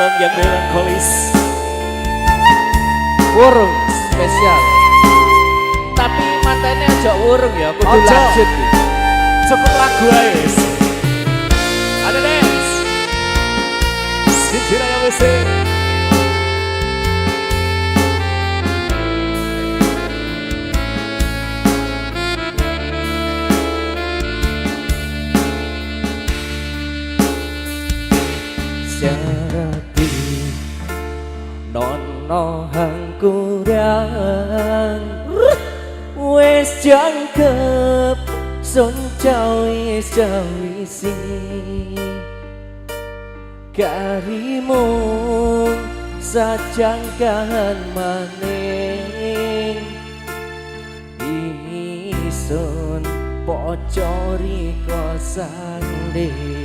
tembang yang melankolis. Wurung spesial. Tapi matanya aja wurung ya, kudu Ojo. lanjut. Cukup lagu aja wis. Ada dance. Sikira yang musik. Serati nono hangkurang wis jangkep sun cawis-cawisi karimu sajangkahan maning isun pocori kosanding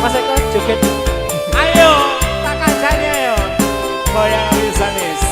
Mas Eko joget. Ayo, tak kancane yo. Goyang lisanis.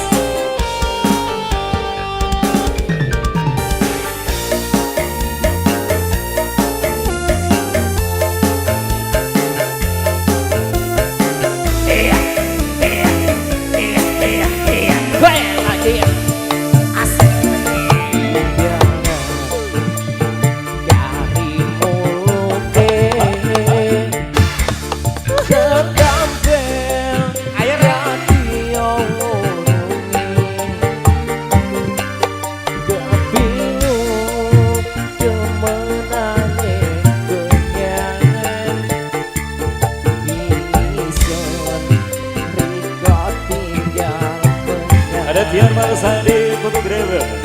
Ada Tiar Marsadi fotografer.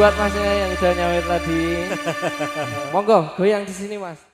buat masnya yang udah nyawer tadi. Monggo goyang di sini mas.